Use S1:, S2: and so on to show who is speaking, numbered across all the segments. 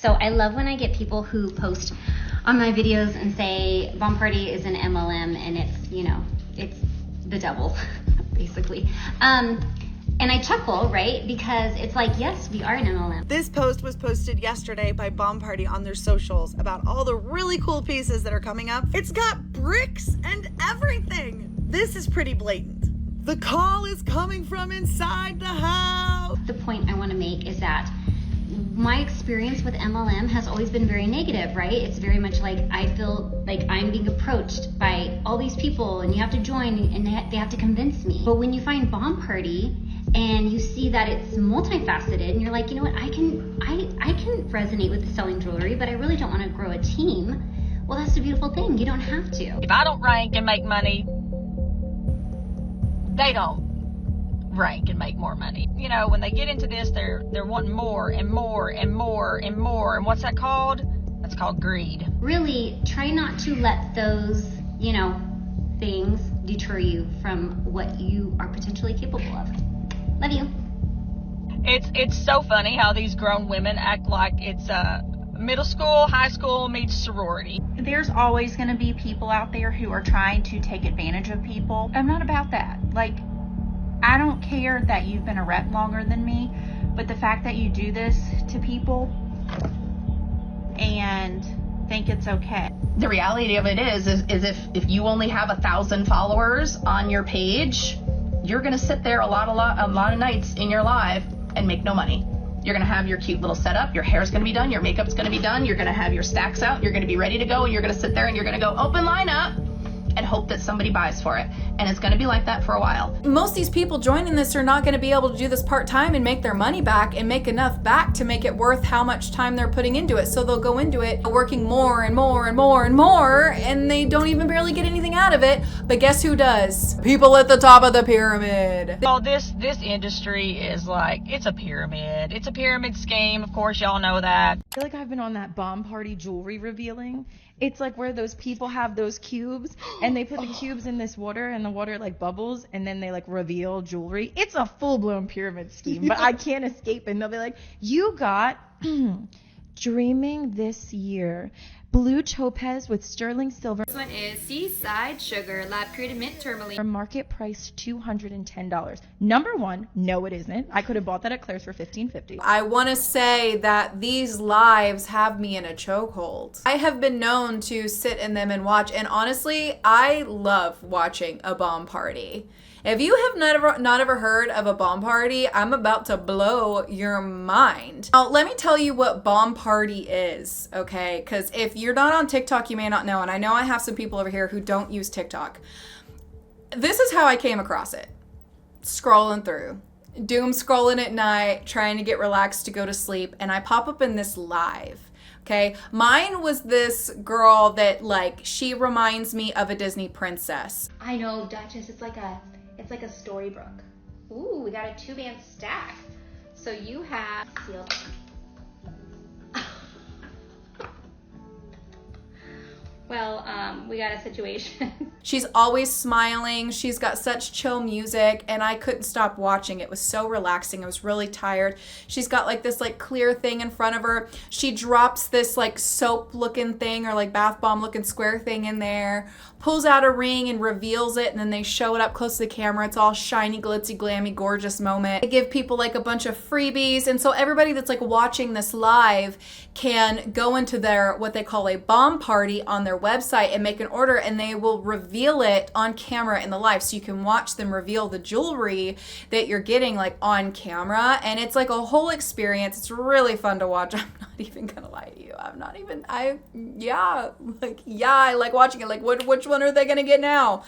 S1: So I love when I get people who post on my videos and say Bomb Party is an MLM and it's, you know, it's the devil, basically. And I chuckle, right? Because it's like, yes, we are an MLM.
S2: This post was posted yesterday by Bomb Party on their socials about all the really cool pieces that are coming up. It's got bricks and everything. This is pretty blatant. The call is coming from inside the house.
S1: The point I want to make is that my experience with MLM has always been very negative, right? It's very much like I feel like I'm being approached by all these people and you have to join and they have to convince me. But when you find Bomb Party and you see that it's multifaceted and you're like, you know what, I can resonate with selling jewelry, but I really don't want to grow a team. Well, that's the beautiful thing. You don't have to.
S3: If I don't rank and make money, they don't rank and make more money. You know, when they get into this, they're wanting more and more and more and more. And what's that called? That's called greed.
S1: Really try not to let those, you know, things deter you from what you are potentially capable of. Love you.
S3: It's so funny how these grown women act like it's middle school, high school meets sorority.
S4: There's always going to be people out there who are trying to take advantage of people. I'm not about that. Like, I don't care that you've been a rep longer than me, but the fact that you do this to people and think it's okay.
S5: The reality of it is if you only have 1,000 followers on your page, you're gonna sit there a lot of nights in your live and make no money. You're gonna have your cute little setup, your hair's gonna be done, your makeup's gonna be done, you're gonna have your stacks out, you're gonna be ready to go, and you're gonna sit there and you're gonna go open line up and hope that somebody buys for it. And it's gonna be like that for a while.
S6: Most of these people joining this are not gonna be able to do this part-time and make their money back and make enough back to make it worth how much time they're putting into it. So they'll go into it working more and more and more and more, and they don't even barely get anything out of it. But guess who does? People at the top of the pyramid.
S3: Well, this industry is like, it's a pyramid. It's a pyramid scheme. Of course, y'all know that.
S7: I feel like I've been on that Bomb Party jewelry revealing. It's like where those people have those cubes and they put the cubes in this water and the water like bubbles and then they like reveal jewelry. It's a full-blown pyramid scheme, but I can't escape it. And they'll be like, you got Dreaming This Year. Blue topaz with sterling silver.
S8: This one is Seaside Sugar, lab created mint tourmaline.
S7: Market price $210. Number one, no it isn't. I could have bought that at Claire's for $15.50.
S6: I want to say that these lives have me in a chokehold. I have been known to sit in them and watch, and honestly, I love watching a Bomb Party. If you have not ever heard of a Bomb Party, I'm about to blow your mind. Now, let me tell you what Bomb Party is, okay? Because if you're not on TikTok, you may not know, and I know I have some people over here who don't use TikTok. This is how I came across it. Scrolling through. Doom scrolling at night, trying to get relaxed to go to sleep, and I pop up in this live. Okay, mine was this girl that, like, she reminds me of a Disney princess.
S8: I know, Duchess, it's like a storybook. Ooh, we got a 2-band stack. So you have seal. Well, we got a situation.
S6: She's always smiling. She's got such chill music, and I couldn't stop watching. It was so relaxing. I was really tired. She's got like this like clear thing in front of her. She drops this like soap looking thing or like bath bomb looking square thing in there, pulls out a ring and reveals it, and then they show it up close to the camera. It's all shiny, glitzy, glammy, gorgeous moment. They give people like a bunch of freebies, and so everybody that's like watching this live can go into their what they call a Bomb Party on their website and make an order, and they will reveal it on camera in the live, so you can watch them reveal the jewelry that you're getting like on camera, and it's like a whole experience. It's really fun to watch. I'm not even gonna lie to you. I like watching it. Like which one are they gonna get now?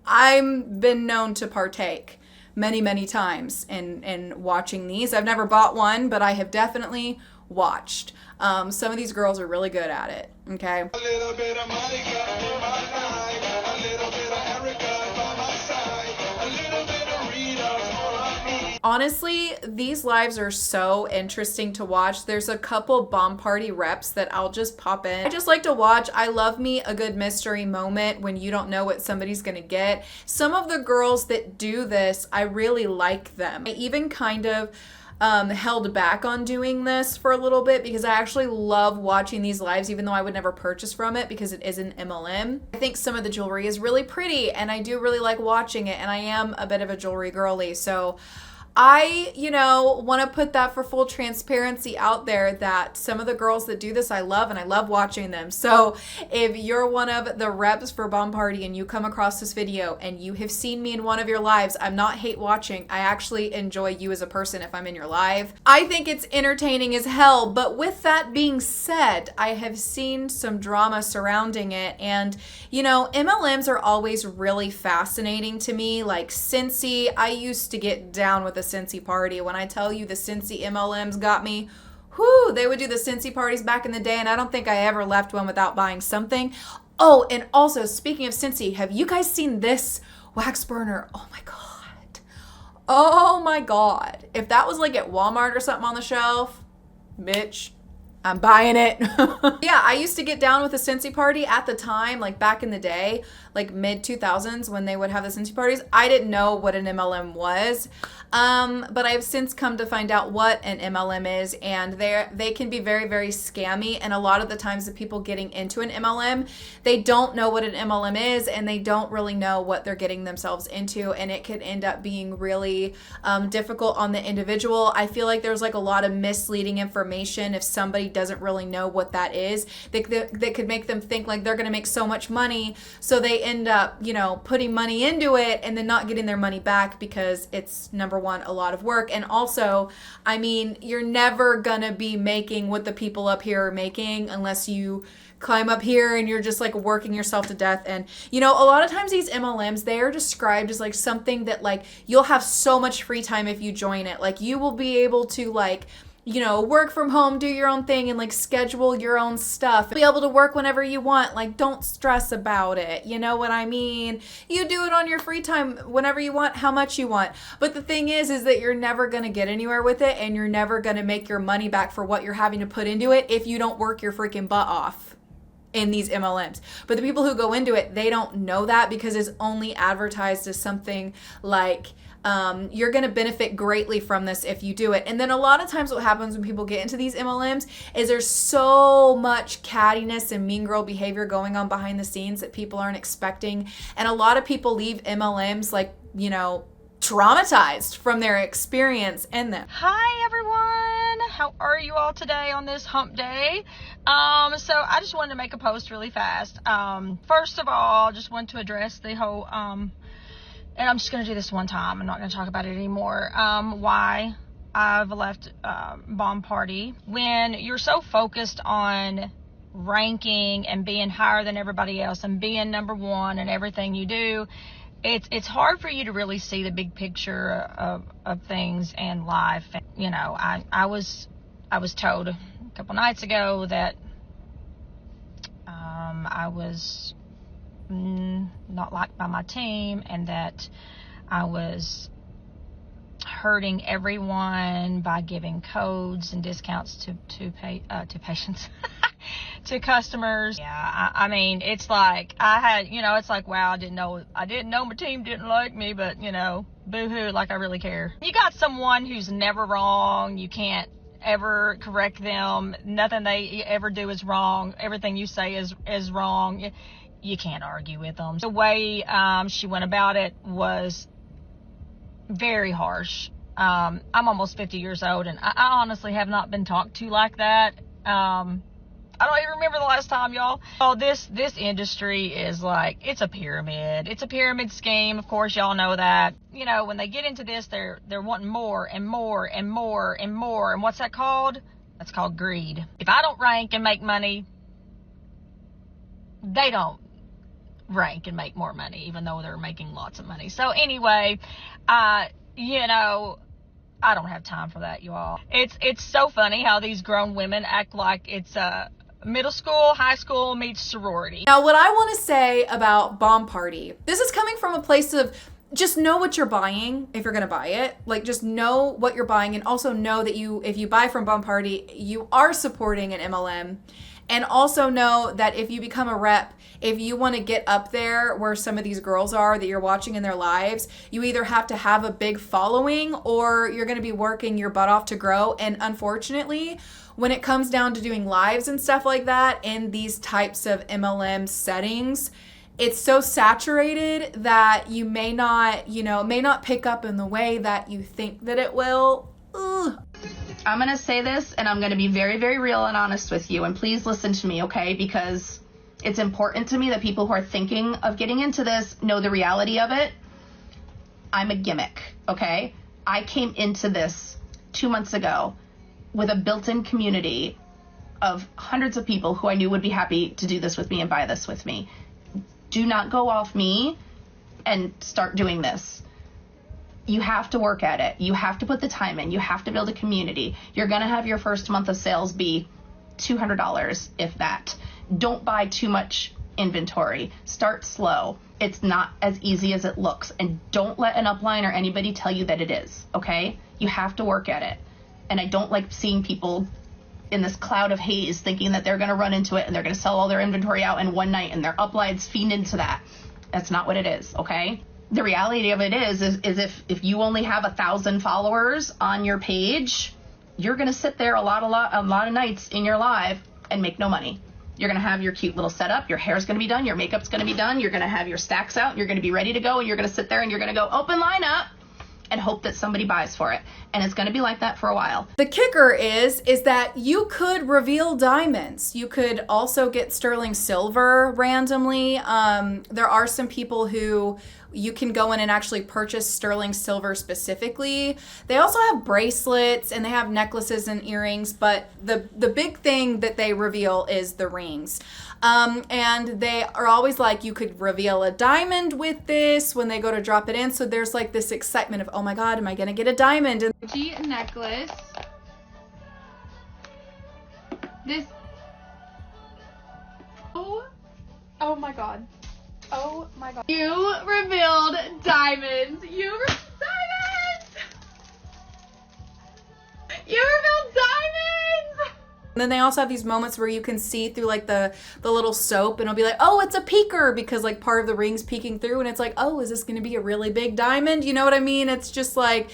S6: I've been known to partake many times in watching these. I've never bought one, but I have definitely watched. Some of these girls are really good at it, okay? A little bit of Monica in my life, a little bit of Erica by my side, a little bit of Rita's all I need. Honestly, these lives are so interesting to watch. There's a couple Bomb Party reps that I'll just pop in. I just like to watch. I love me a good mystery moment when you don't know what somebody's gonna get. Some of the girls that do this, I really like them. I even kind of held back on doing this for a little bit because I actually love watching these lives, even though I would never purchase from it because it is an MLM. I think some of the jewelry is really pretty and I do really like watching it, and I am a bit of a jewelry girly. So I, want to put that for full transparency out there that some of the girls that do this I love, and I love watching them. So if you're one of the reps for Bomb Party and you come across this video and you have seen me in one of your lives, I'm not hate watching. I actually enjoy you as a person if I'm in your live. I think it's entertaining as hell. But with that being said, I have seen some drama surrounding it. And, MLMs are always really fascinating to me. Like Cincy, I used to get down with the Cincy party. When I tell you the Cincy MLMs got me, they would do the Cincy parties back in the day, and I don't think I ever left one without buying something. Oh, and also, speaking of Cincy, have you guys seen this wax burner? Oh my God. Oh my God. If that was like at Walmart or something on the shelf, bitch, I'm buying it. Yeah, I used to get down with the Cincy party at the time, like back in the day, like mid 2000s when they would have the Cincy parties. I didn't know what an MLM was. But I've since come to find out what an MLM is, and they can be very, very scammy. And a lot of the times the people getting into an MLM, they don't know what an MLM is, and they don't really know what they're getting themselves into. And it could end up being really difficult on the individual. I feel like there's like a lot of misleading information if somebody doesn't really know what that is. They could make them think like they're going to make so much money. So they end up, putting money into it and then not getting their money back because it's, number one, a lot of work. And also, you're never gonna be making what the people up here are making unless you climb up here and you're just like working yourself to death. And a lot of times these MLMs, they are described as like something that like you'll have so much free time if you join it. Like you will be able to like work from home, do your own thing, and like schedule your own stuff. Be able to work whenever you want. Like, don't stress about it. You know what I mean? You do it on your free time whenever you want, how much you want. But the thing is that you're never going to get anywhere with it, and you're never going to make your money back for what you're having to put into it if you don't work your freaking butt off in these MLMs. But the people who go into it, they don't know that because it's only advertised as something like, you're going to benefit greatly from this if you do it. And then a lot of times what happens when people get into these MLMs is there's so much cattiness and mean girl behavior going on behind the scenes that people aren't expecting. And a lot of people leave MLMs like, traumatized from their experience in them.
S3: Hi everyone, how are you all today on this hump day? So I just wanted to make a post really fast. First of all, just want to address the whole and I'm just going to do this one time. I'm not going to talk about it anymore. Why I've left Bomb Party. When you're so focused on ranking and being higher than everybody else and being number one in everything you do, it's hard for you to really see the big picture of things and life. I was told a couple nights ago that I was not liked by my team, and that I was hurting everyone by giving codes and discounts to patients to customers. Yeah, it's like I had, it's like, wow, I didn't know my team didn't like me, but boo-hoo, like I really care. You got someone who's never wrong. You can't ever correct them. Nothing they ever do is wrong. Everything you say is wrong. You can't argue with them. The way she went about it was very harsh. I'm almost 50 years old, and I honestly have not been talked to like that. I don't even remember the last time, y'all. Oh, this industry is like, it's a pyramid. It's a pyramid scheme. Of course, y'all know that. When they get into this, they're wanting more and more and more and more. And what's that called? That's called greed. If I don't rank and make money, they don't rank and make more money, even though they're making lots of money. So anyway, I don't have time for that, you all. It's so funny how these grown women act like it's middle school, high school meets sorority.
S6: Now, what I want to say about Bomb Party, this is coming from a place of just know what you're buying if you're going to buy it. Like, just know what you're buying, and also know that if you buy from Bomb Party, you are supporting an MLM. And also know that if you become a rep, if you want to get up there where some of these girls are that you're watching in their lives, you either have to have a big following or you're going to be working your butt off to grow. And unfortunately, when it comes down to doing lives and stuff like that in these types of MLM settings, it's so saturated that you may not pick up in the way that you think that it will. Ugh.
S5: I'm going to say this, and I'm going to be very, very real and honest with you. And please listen to me, okay? Because it's important to me that people who are thinking of getting into this know the reality of it. I'm a gimmick, okay? I came into this 2 months ago with a built-in community of hundreds of people who I knew would be happy to do this with me and buy this with me. Do not go off me and start doing this. You have to work at it. You have to put the time in. You have to build a community. You're going to have your first month of sales be $200, if that. Don't buy too much inventory. Start slow. It's not as easy as it looks. And don't let an upline or anybody tell you that it is, okay? You have to work at it. And I don't like seeing people in this cloud of haze thinking that they're going to run into it and they're going to sell all their inventory out in one night and their uplines feed into that. That's not what it is, okay? The reality of it is if you only have 1,000 followers on your page, you're going to sit there a lot of nights in your live and make no money. You're going to have your cute little setup. Your hair's going to be done. Your makeup's going to be done. You're going to have your stacks out. You're going to be ready to go. And you're going to sit there and you're going to go open lineup and hope that somebody buys for it. And it's going to be like that for a while.
S6: The kicker is that you could reveal diamonds. You could also get sterling silver randomly. There are some people who you can go in and actually purchase sterling silver specifically. They also have bracelets and they have necklaces and earrings, but the big thing that they reveal is the rings. And they are always like, you could reveal a diamond with this when they go to drop it in. So there's like this excitement of, oh my God, am I going to get a diamond? And
S9: Gucci necklace. This. Oh my God. Oh my God. You revealed diamonds. You revealed diamonds. You revealed diamonds.
S6: And then they also have these moments where you can see through like the little soap and it'll be like, oh, it's a peeker because like part of the ring's peeking through and it's like, oh, is this going to be a really big diamond? You know what I mean? It's just like,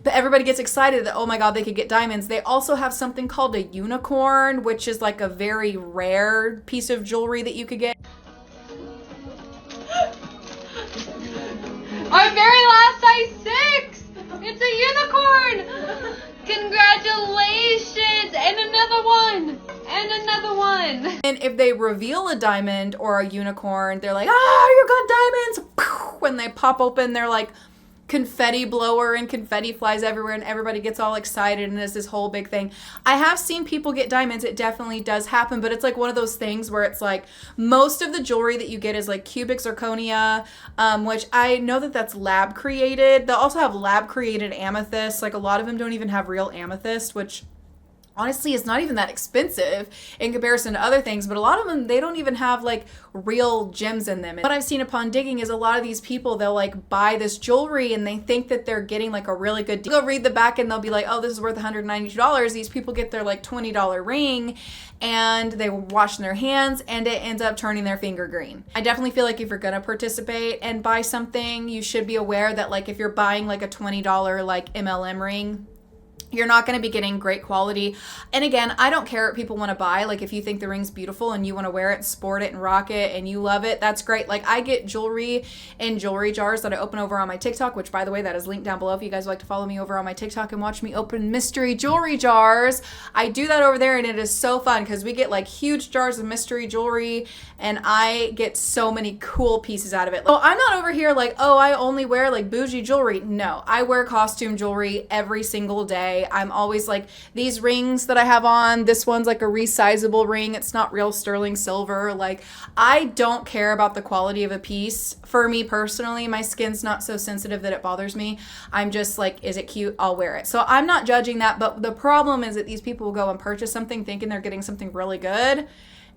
S6: but everybody gets excited that, oh my God, they could get diamonds. They also have something called a unicorn, which is like a very rare piece of jewelry that you could get.
S9: Our very last size 6. It's a unicorn. Congratulations. And another one. And another one.
S6: And if they reveal a diamond or a unicorn, they're like, you got diamonds. When they pop open, they're like confetti blower and confetti flies everywhere and everybody gets all excited and there's this whole big thing. I have seen people get diamonds. It definitely does happen, but it's like one of those things where it's like most of the jewelry that you get is like cubic zirconia, which I know that that's lab created. They'll also have lab created amethyst. Like a lot of them don't even have real amethyst, which honestly it's not even that expensive in comparison to other things, but a lot of them, they don't even have like real gems in them. And what I've seen upon digging is a lot of these people, they'll like buy this jewelry and they think that they're getting like a really good deal. They'll read the back and they'll be like, oh, this is worth $192. These people get their like $20 ring and they wash their hands and it ends up turning their finger green. I definitely feel like if you're gonna participate and buy something, you should be aware that like if you're buying like a $20 like MLM ring, you're not going to be getting great quality. And again, I don't care what people want to buy. Like if you think the ring's beautiful and you want to wear it, sport it and rock it and you love it, that's great. Like I get jewelry in jewelry jars that I open over on my TikTok, which by the way, that is linked down below if you guys would like to follow me over on my TikTok and watch me open mystery jewelry jars. I do that over there and it is so fun because we get like huge jars of mystery jewelry and I get so many cool pieces out of it. So I'm not over here like, oh, I only wear like bougie jewelry. No, I wear costume jewelry every single day. I'm always like, these rings that I have on, this one's like a resizable ring. It's not real sterling silver. Like I don't care about the quality of a piece. For me personally, my skin's not so sensitive that it bothers me. I'm just like, is it cute? I'll wear it. So I'm not judging that. But the problem is that these people will go and purchase something thinking they're getting something really good.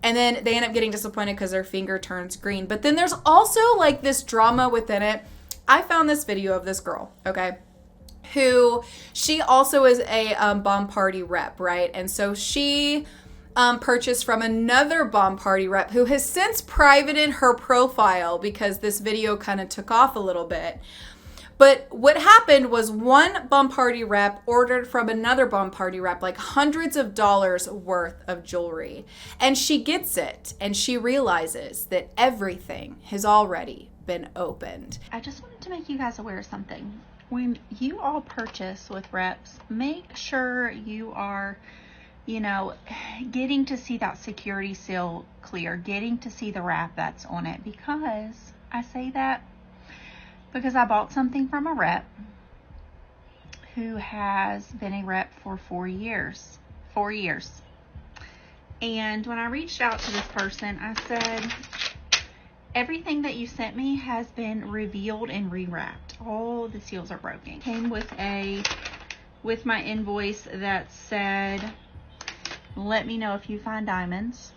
S6: And then they end up getting disappointed because their finger turns green. But then there's also like this drama within it I found this video of this girl, okay, who she also is a bomb party rep, right? And so she purchased from another bomb party rep who has since privated her profile because this video kind of took off a little bit. But what happened was one bomb party rep ordered from another bomb party rep like hundreds of dollars worth of jewelry. And she gets it and she realizes that everything has already been opened.
S4: I just wanted to make you guys aware of something. When you all purchase with reps, make sure you are, you know, getting to see that security seal clear, getting to see the wrap that's on it. Because I say that because I bought something from a rep who has been a rep for 4 years. 4 years. And when I reached out to this person, I said, everything that you sent me has been revealed and rewrapped. All the seals are broken. Came with my invoice that said, let me know if you find diamonds.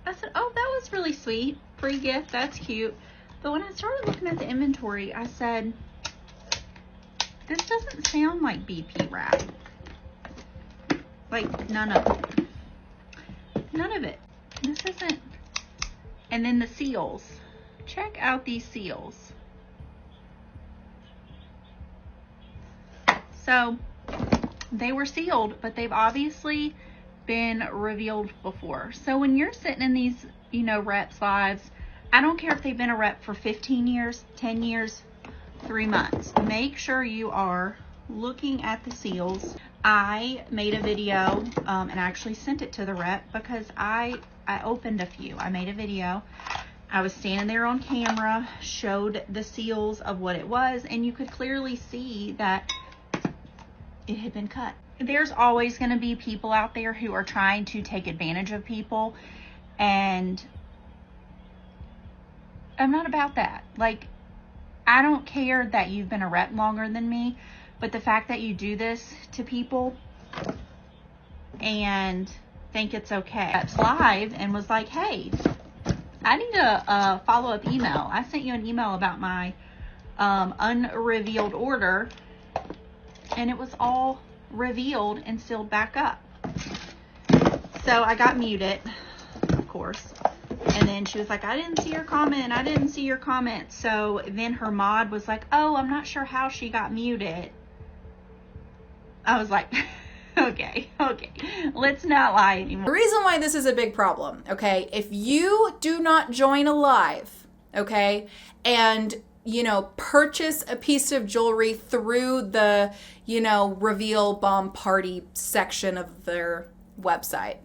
S4: I said, oh, that was really sweet. Free gift, that's cute. But when I started looking at the inventory, I said, this doesn't sound like BP wrap. Like, none of it. None of it. This isn't. And then the seals. Check out these seals. So, they were sealed, but they've obviously been revealed before. So when you're sitting in these, you know, reps lives, I don't care if they've been a rep for 15 years, 10 years, 3 months. Make sure you are looking at the seals. I made a video and actually sent it to the rep because I opened a few. I made a video. I was standing there on camera, showed the seals of what it was, and you could clearly see that it had been cut. There's always going to be people out there who are trying to take advantage of people, and I'm not about that. Like, I don't care that you've been a rep longer than me, but the fact that you do this to people and think it's okay. Reps live and was like, hey, I need a follow-up email. I sent you an email about my unrevealed order, and it was all revealed and sealed back up. So I got muted, of course. And then she was like, I didn't see your comment. I didn't see your comment. So then her mod was like, oh, I'm not sure how she got muted. I was like, okay, let's not lie anymore.
S6: The reason why this is a big problem, okay, if you do not join a live, okay, and, you know, purchase a piece of jewelry through the, you know, reveal bomb party section of their website,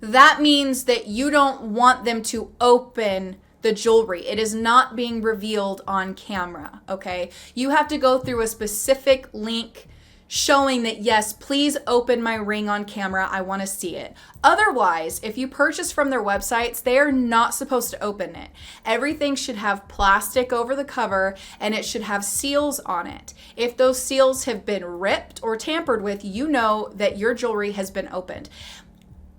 S6: that means that you don't want them to open the jewelry. It is not being revealed on camera, okay? You have to go through a specific link showing that, yes, please open my ring on camera. I want to see it. Otherwise, if you purchase from their websites, they are not supposed to open it. Everything should have plastic over the cover and it should have seals on it. If those seals have been ripped or tampered with, you know that your jewelry has been opened.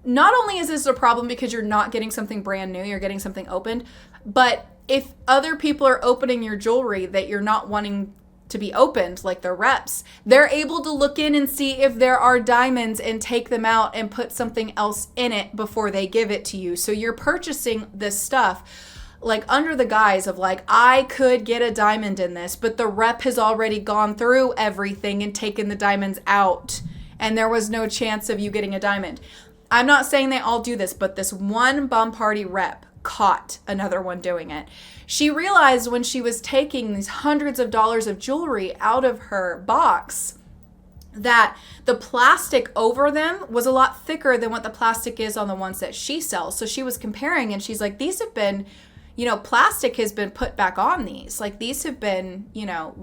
S6: Not only is this a problem because you're not getting something brand new, you're getting something opened, but if other people are opening your jewelry that you're not wanting to be opened, like the reps, they're able to look in and see if there are diamonds and take them out and put something else in it before they give it to you. So you're purchasing this stuff like under the guise of like, I could get a diamond in this, but the rep has already gone through everything and taken the diamonds out, and there was no chance of you getting a diamond. I'm not saying they all do this, but this one bomb party rep caught another one doing it. She realized when she was taking these hundreds of dollars of jewelry out of her box that the plastic over them was a lot thicker than what the plastic is on the ones that she sells. So she was comparing and she's like, these have been, you know, plastic has been put back on these. Like these have been, you know,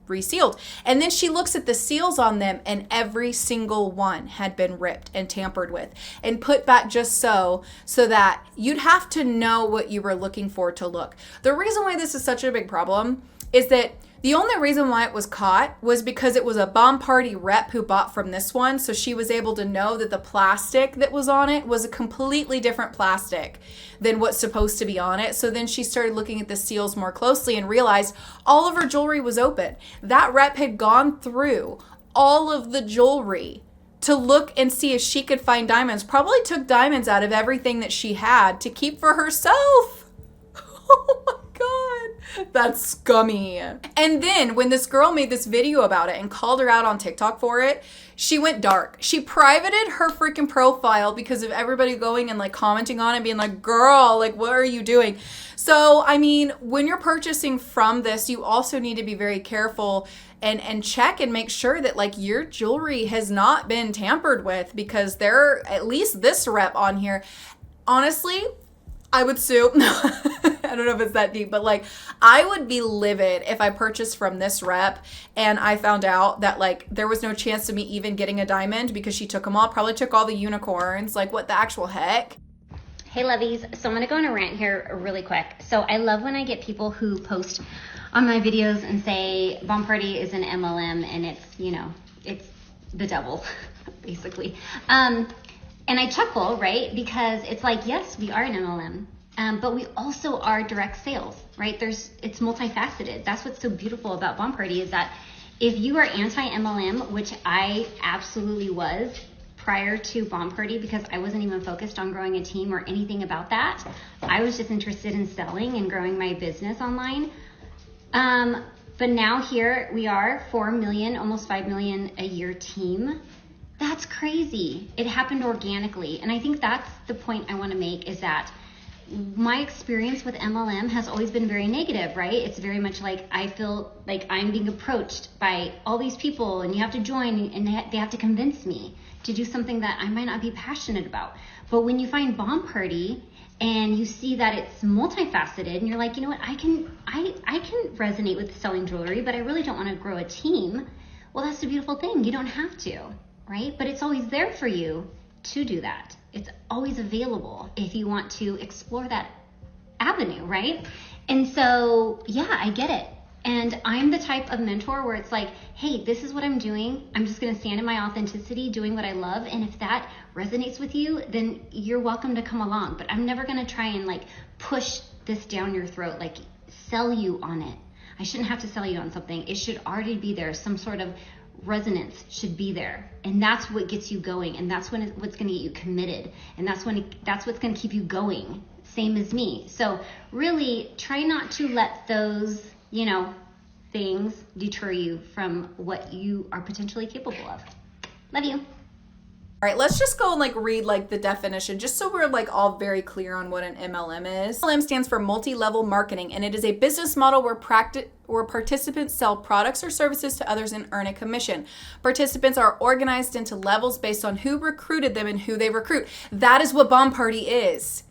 S6: resealed. And then she looks at the seals on them and every single one had been ripped and tampered with and put back just so that you'd have to know what you were looking for to look. The reason why this is such a big problem is that the only reason why it was caught was because it was a Bomb Party rep who bought from this one. So she was able to know that the plastic that was on it was a completely different plastic than what's supposed to be on it. So then she started looking at the seals more closely and realized all of her jewelry was open. That rep had gone through all of the jewelry to look and see if she could find diamonds. Probably took diamonds out of everything that she had to keep for herself. Oh my God, that's scummy. And then when this girl made this video about it and called her out on TikTok for it, she went dark. She privated her freaking profile because of everybody going and like commenting on it, being like, girl, like, what are you doing? So, I mean, when you're purchasing from this, you also need to be very careful and check and make sure that like your jewelry has not been tampered with, because there, at least this rep on here, honestly, I would sue. I don't know if it's that deep, but like I would be livid if I purchased from this rep and I found out that like there was no chance of me even getting a diamond because she took them all, probably took all the unicorns. Like what the actual heck?
S1: Hey lovies, so I'm gonna go on a rant here really quick. So I love when I get people who post on my videos and say Bomb Party is an MLM and it's, you know, it's the devil, basically. And I chuckle, right? Because it's like, yes, we are an MLM, but we also are direct sales, right? It's multifaceted. That's what's so beautiful about Bomb Party is that if you are anti-MLM, which I absolutely was prior to Bomb Party because I wasn't even focused on growing a team or anything about that. I was just interested in selling and growing my business online. But now here we are, 4 million, almost 5 million a year team. That's crazy. It happened organically. And I think that's the point I want to make is that my experience with MLM has always been very negative, right? It's very much like I feel like I'm being approached by all these people and you have to join and they have to convince me to do something that I might not be passionate about. But when you find Bomb Party and you see that it's multifaceted and you're like, you know what, I can resonate with selling jewelry, but I really don't want to grow a team. Well, that's the beautiful thing. You don't have to, right? But it's always there for you to do that. It's always available if you want to explore that avenue, right? And so, yeah, I get it. And I'm the type of mentor where it's like, hey, this is what I'm doing. I'm just going to stand in my authenticity, doing what I love. And if that resonates with you, then you're welcome to come along. But I'm never going to try and like push this down your throat, like sell you on it. I shouldn't have to sell you on something. It should already be there. Some sort of resonance should be there, and that's what gets you going, and that's what's going to get you committed, and that's what's going to keep you going. Same as me. So really try not to let those, you know, things deter you from what you are potentially capable of. Love you.
S6: All right, let's just go and like read like the definition just so we're like all very clear on what an MLM is. MLM stands for multi-level marketing, and it is a business model where participants sell products or services to others and earn a commission. Participants are organized into levels based on who recruited them and who they recruit. That is what Bomb Party is.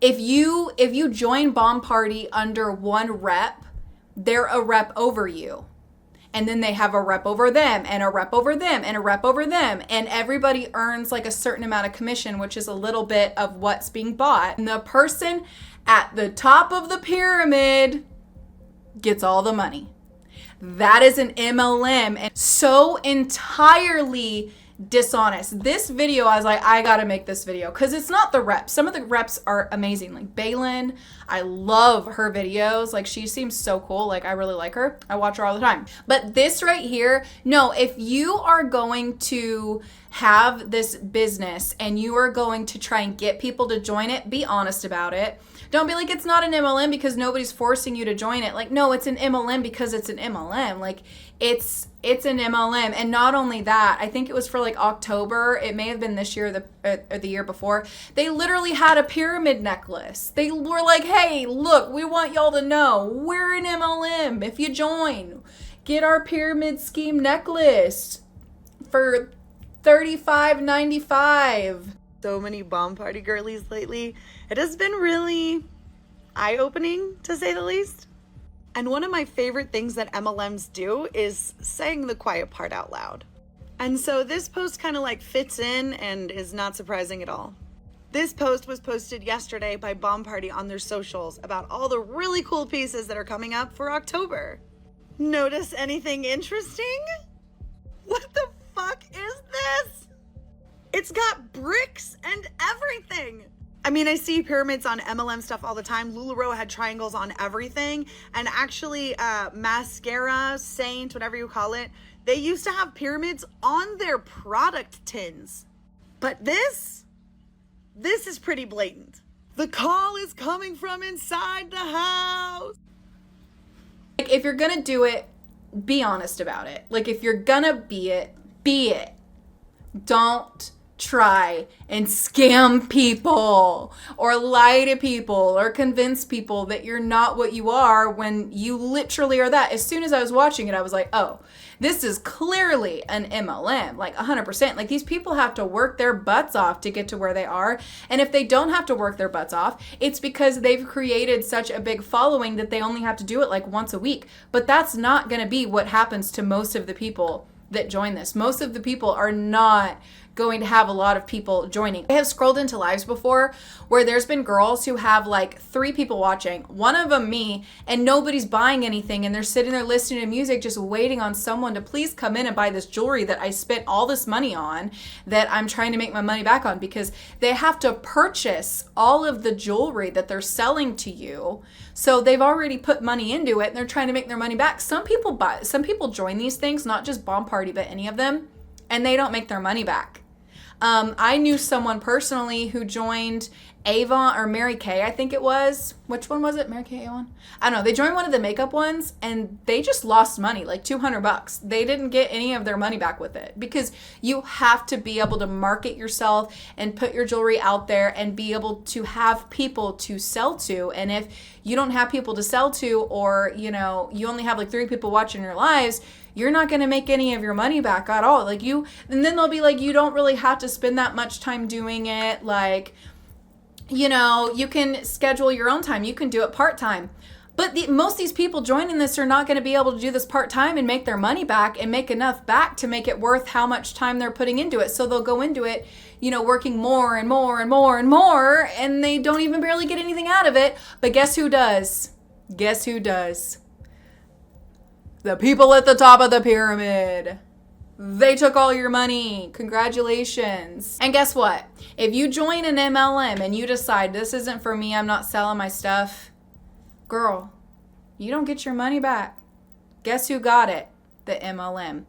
S6: If you join Bomb Party under one rep, they're a rep over you. And then they have a rep over them and a rep over them and a rep over them. And everybody earns like a certain amount of commission, which is a little bit of what's being bought. And the person at the top of the pyramid gets all the money. That is an MLM, and so entirely dishonest. This video, I was like, I gotta make this video because it's not the reps. Some of the reps are amazing. Like Baylin, I love her videos. Like she seems so cool. Like I really like her. I watch her all the time. But this right here, no, if you are going to have this business and you are going to try and get people to join it, be honest about it. Don't be like, it's not an MLM because nobody's forcing you to join it. Like, no, it's an MLM because it's an MLM. Like, it's an MLM. And not only that, I think it was for like October. It may have been this year or the year before. They literally had a pyramid necklace. They were like, hey, look, we want y'all to know we're an MLM. If you join, get our pyramid scheme necklace for $35.95. So many Bomb Party girlies lately. It has been really eye-opening, to say the least. And one of my favorite things that MLMs do is saying the quiet part out loud. And so this post kind of like fits in and is not surprising at all. This post was posted yesterday by Bomb Party on their socials about all the really cool pieces that are coming up for October.
S2: Notice anything interesting? What the fuck is this? It's got bricks and everything. I mean, I see pyramids on MLM stuff all the time. LuLaRoe had triangles on everything. And actually, Mascara, Saint, whatever you call it, they used to have pyramids on their product tins. But this is pretty blatant. The call is coming from inside the house.
S6: Like, if you're gonna do it, be honest about it. Like, if you're gonna be it, be it. Don't try and scam people or lie to people or convince people that you're not what you are when you literally are that. As soon as I was watching it, I was like, oh, this is clearly an MLM, like 100%. Like, these people have to work their butts off to get to where they are. And if they don't have to work their butts off, it's because they've created such a big following that they only have to do it like once a week. But that's not going to be what happens to most of the people that join this. Most of the people are not going to have a lot of people joining. I have scrolled into lives before where there's been girls who have like 3 people watching, one of them me, and nobody's buying anything, and they're sitting there listening to music just waiting on someone to please come in and buy this jewelry that I spent all this money on, that I'm trying to make my money back on, because they have to purchase all of the jewelry that they're selling to you. So they've already put money into it and they're trying to make their money back. Some people join these things, not just Bomb Party, but any of them, and they don't make their money back. I knew someone personally who joined Avon or Mary Kay, I think it was. Which one was it? Mary Kay, Avon? I don't know. They joined one of the makeup ones and they just lost money, like $200. They didn't get any of their money back with it, because you have to be able to market yourself and put your jewelry out there and be able to have people to sell to. And if you don't have people to sell to, or, you know, you only have like 3 people watching your lives, you're not going to make any of your money back at all. Like, and then they'll be like, you don't really have to spend that much time doing it. Like, you know, you can schedule your own time. You can do it part-time. But most of these people joining this are not going to be able to do this part-time and make their money back and make enough back to make it worth how much time they're putting into it. So they'll go into it, you know, working more and more and more and more, and they don't even barely get anything out of it. But guess who does? Guess who does? The people at the top of the pyramid. They took all your money. Congratulations. And guess what? If you join an MLM and you decide this isn't for me, I'm not selling my stuff, girl, you don't get your money back. Guess who got it? The MLM.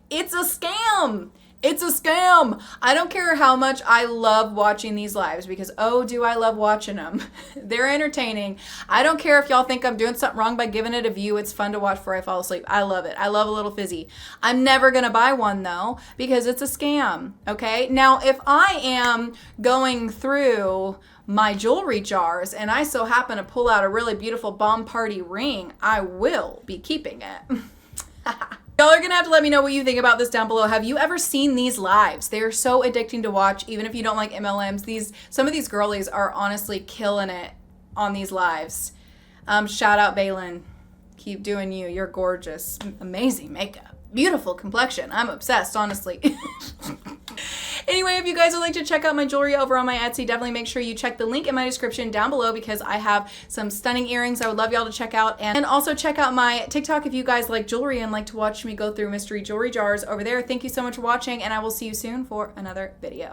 S6: It's a scam. It's a scam. I don't care how much I love watching these lives, because, oh, do I love watching them. They're entertaining. I don't care if y'all think I'm doing something wrong by giving it a view. It's fun to watch before I fall asleep. I love it. I love a little fizzy. I'm never going to buy one, though, because it's a scam, okay? Now, if I am going through my jewelry jars and I so happen to pull out a really beautiful Bomb Party ring, I will be keeping it. Y'all are gonna have to let me know what you think about this down below. Have you ever seen these lives? They are so addicting to watch, even if you don't like MLMs. Some of these girlies are honestly killing it on these lives. Shout out Balin. Keep doing you. You're gorgeous. Amazing makeup. Beautiful complexion. I'm obsessed, honestly. Anyway, if you guys would like to check out my jewelry over on my Etsy, definitely make sure you check the link in my description down below, because I have some stunning earrings I would love y'all to check out. And also check out my TikTok if you guys like jewelry and like to watch me go through mystery jewelry jars over there. Thank you so much for watching, and I will see you soon for another video.